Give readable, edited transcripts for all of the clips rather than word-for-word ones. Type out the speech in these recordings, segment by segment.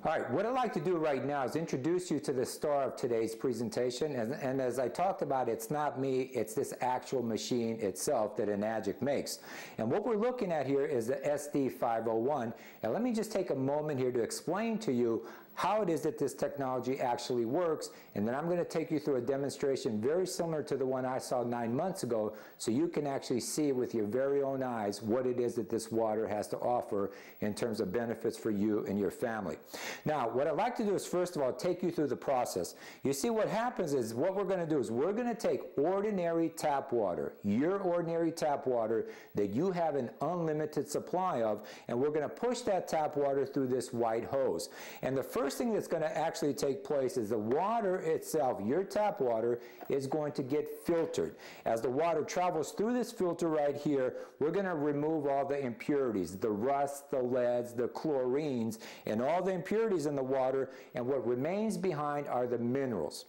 All right, what I'd like to do right now is introduce you to the star of today's presentation. And as I talked about, it's not me, it's this actual machine itself that Enagic makes. And what we're looking at here is the SD501. And let me just take a moment here to explain to you how it is that this technology actually works, and then I'm going to take you through a demonstration very similar to the one I saw 9 months ago, so you can actually see with your very own eyes what it is that this water has to offer in terms of benefits for you and your family. Now, what I'd like to do is first of all take you through the process. You see, what happens is what we're going to do is we're going to take ordinary tap water, your ordinary tap water that you have an unlimited supply of, and we're going to push that tap water through this white hose. And the first thing that's going to actually take place is the water itself, your tap water, is going to get filtered. As the water travels through this filter right here, we're going to remove all the impurities, the rust, the leads, the chlorines, and all the impurities in the water, and what remains behind are the minerals.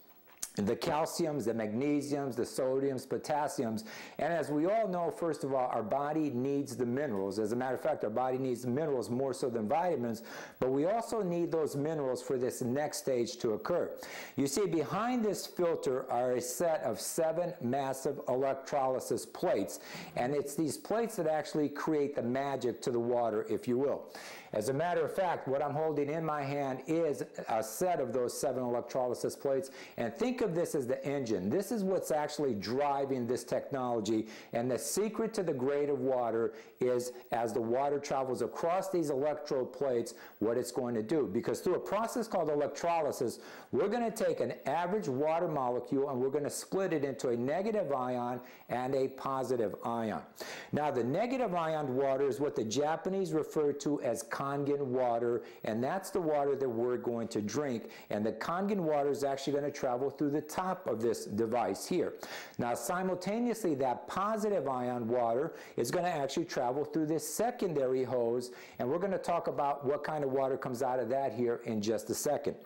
The calciums, the magnesiums, the sodiums, potassiums, and as we all know, first of all, our body needs the minerals. As a matter of fact, our body needs the minerals more so than vitamins, but we also need those minerals for this next stage to occur. You see, behind this filter are a set of 7 massive electrolysis plates, and it's these plates that actually create the magic to the water, if you will. As a matter of fact, what I'm holding in my hand is a set of those 7 electrolysis plates, and think of this as the engine. This is what's actually driving this technology, and the secret to the grade of water is as the water travels across these electrode plates, what it's going to do. Because through a process called electrolysis, we're going to take an average water molecule and we're going to split it into a negative ion and a positive ion. Now, the negative ion water is what the Japanese refer to as Kangen water, and that's the water that we're going to drink. And the Kangen water is actually going to travel through the top of this device here. Now, simultaneously, that positive ion water is going to actually travel through this secondary hose, and we're going to talk about what kind of water comes out of that here in just a second.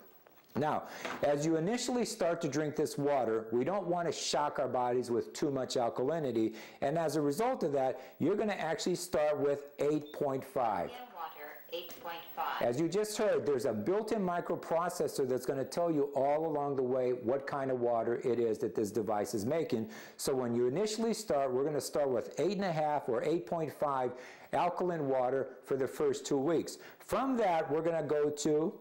Now, as you initially start to drink this water, we don't want to shock our bodies with too much alkalinity, and as a result of that, you're going to actually start with 8.5. 8.5. As you just heard, there's a built-in microprocessor that's going to tell you all along the way what kind of water it is that this device is making. So when you initially start, we're going to start with 8.5 or 8.5 alkaline water for the first 2 weeks. From that, we're going to go to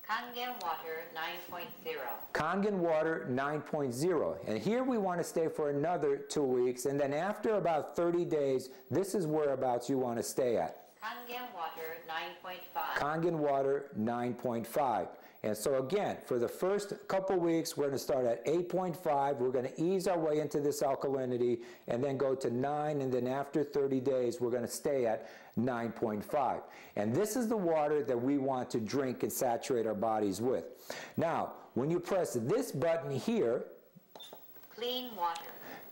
Kangen water 9.0. Kangen water 9.0. And here we want to stay for another 2 weeks, and then after about 30 days, this is whereabouts you want to stay at. Kangen water 9.5. Kangen water 9.5. And so again, for the first couple weeks, we're going to start at 8.5. We're going to ease our way into this alkalinity and then go to 9. And then after 30 days, we're going to stay at 9.5. And this is the water that we want to drink and saturate our bodies with. Now, when you press this button here, clean water.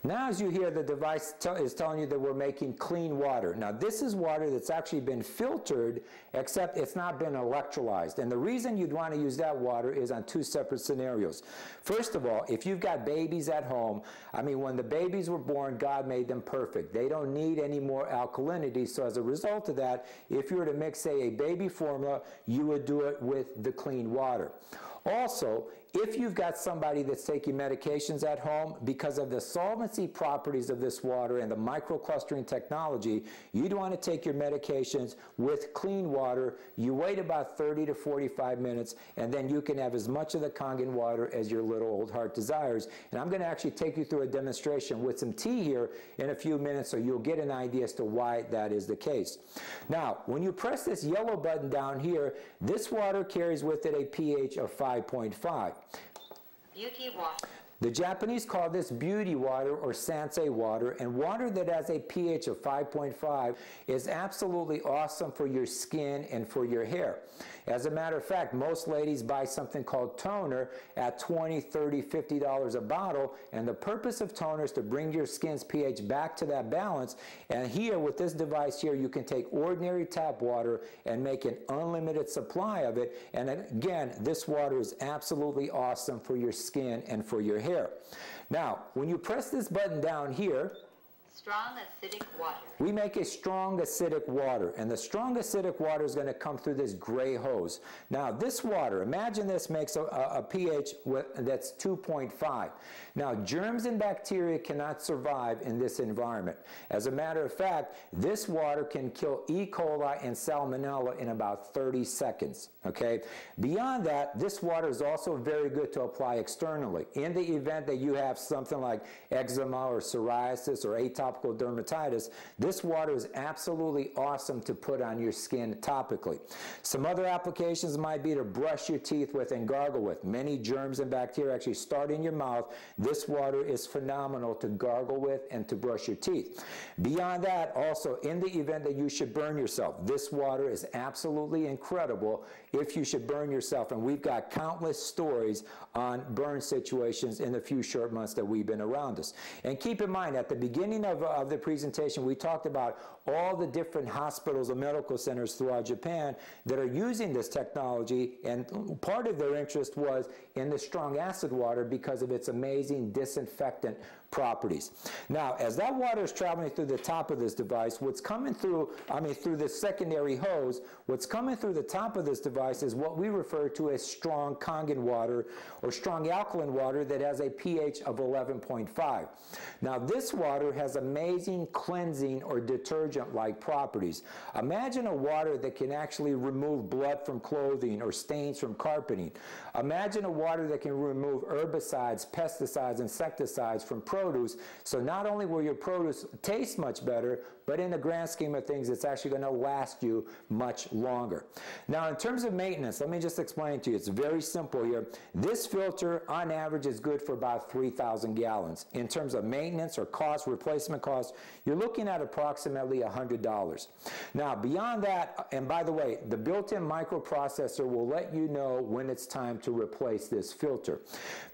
now as you hear, the device is telling you that we're making clean water. Now this is water that's actually been filtered, except it's not been electrolyzed. And the reason you'd want to use that water is on 2 separate scenarios. First of all, if you've got babies at home, I mean, when the babies were born, God made them perfect. They don't need any more alkalinity. So as a result of that, if you were to mix, say, a baby formula, you would do it with the clean water. Also, if you've got somebody that's taking medications at home, because of the solvency properties of this water and the microclustering technology, you'd want to take your medications with clean water. You wait about 30 to 45 minutes, and then you can have as much of the Kangen water as your little old heart desires. And I'm going to actually take you through a demonstration with some tea here in a few minutes, so you'll get an idea as to why that is the case. Now, when you press this yellow button down here, this water carries with it a pH of 5.5. Beauty water. The Japanese call this beauty water or sansei water, and water that has a pH of 5.5 is absolutely awesome for your skin and for your hair. As a matter of fact, most ladies buy something called toner at $20, $30, $50 a bottle, and the purpose of toner is to bring your skin's pH back to that balance. And here, with this device here, you can take ordinary tap water and make an unlimited supply of it. And again, this water is absolutely awesome for your skin and for your hair. Now, when you press this button down here, strong acidic water. We make a strong acidic water, and the strong acidic water is going to come through this gray hose. Now, this water, imagine this makes a pH that's 2.5. Now, germs and bacteria cannot survive in this environment. As a matter of fact, this water can kill E. coli and salmonella in about 30 seconds, okay? Beyond that, this water is also very good to apply externally. In the event that you have something like eczema or psoriasis or atopic dermatitis, this water is absolutely awesome to put on your skin topically. Some other applications might be to brush your teeth with and gargle with. Many germs and bacteria actually start in your mouth. This water is phenomenal to gargle with and to brush your teeth. Beyond that, also, in the event that you should burn yourself, this water is absolutely incredible if you should burn yourself. And we've got countless stories on burn situations in the few short months that we've been around us. And keep in mind, at the beginning of the presentation, we talked about all the different hospitals and medical centers throughout Japan that are using this technology, and part of their interest was in the strong acid water because of its amazing disinfectant properties. Now, as that water is traveling through the top of this device, what's coming through, through this secondary hose, what's coming through the top of this device is what we refer to as strong Kangen water or strong alkaline water that has a pH of 11.5. Now, this water has amazing cleansing or detergent-like properties. Imagine a water that can actually remove blood from clothing or stains from carpeting. Imagine a water that can remove herbicides, pesticides, insecticides from produce. So not only will your produce taste much better, but in the grand scheme of things, it's actually going to last you much longer. Now, in terms of maintenance, let me just explain to you. It's very simple here. This filter, on average, is good for about 3,000 gallons. In terms of maintenance or cost, replacement cost, you're looking at approximately $100. Now, beyond that, and by the way, the built-in microprocessor will let you know when it's time to replace this filter.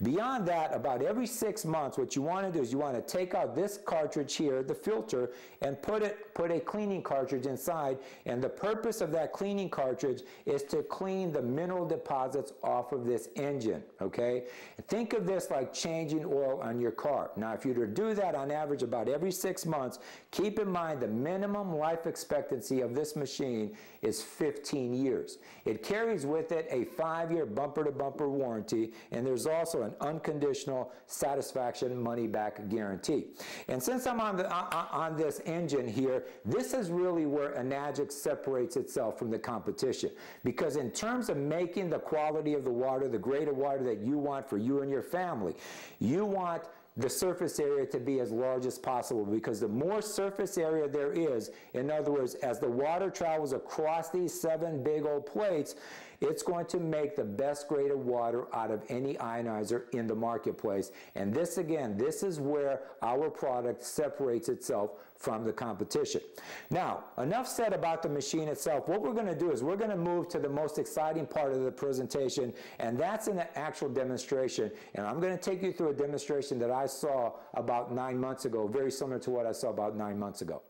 Beyond that, about every 6 months, what you want to do is you want to take out this cartridge here, the filter, and put a cleaning cartridge inside, and the purpose of that cleaning cartridge is to clean the mineral deposits off of this engine, okay? Think of this like changing oil on your car. Now, if you were to do that on average about every 6 months, keep in mind the minimum life expectancy of this machine is 15 years. It carries with it a 5-year bumper-to-bumper warranty, and there's also an unconditional satisfaction money-back guarantee. And since I'm on this engine here, this is really where Enagic separates itself from the competition. Because in terms of making the quality of the water, the grade of water that you want for you and your family, you want the surface area to be as large as possible, because the more surface area there is, in other words, as the water travels across these 7 big old plates, it's going to make the best grade of water out of any ionizer in the marketplace. And this, again, this is where our product separates itself from the competition. Now, enough said about the machine itself. What we're going to do is we're going to move to the most exciting part of the presentation, and that's in the actual demonstration. And I'm going to take you through a demonstration that I saw about 9 months ago, very similar to what I saw about 9 months ago.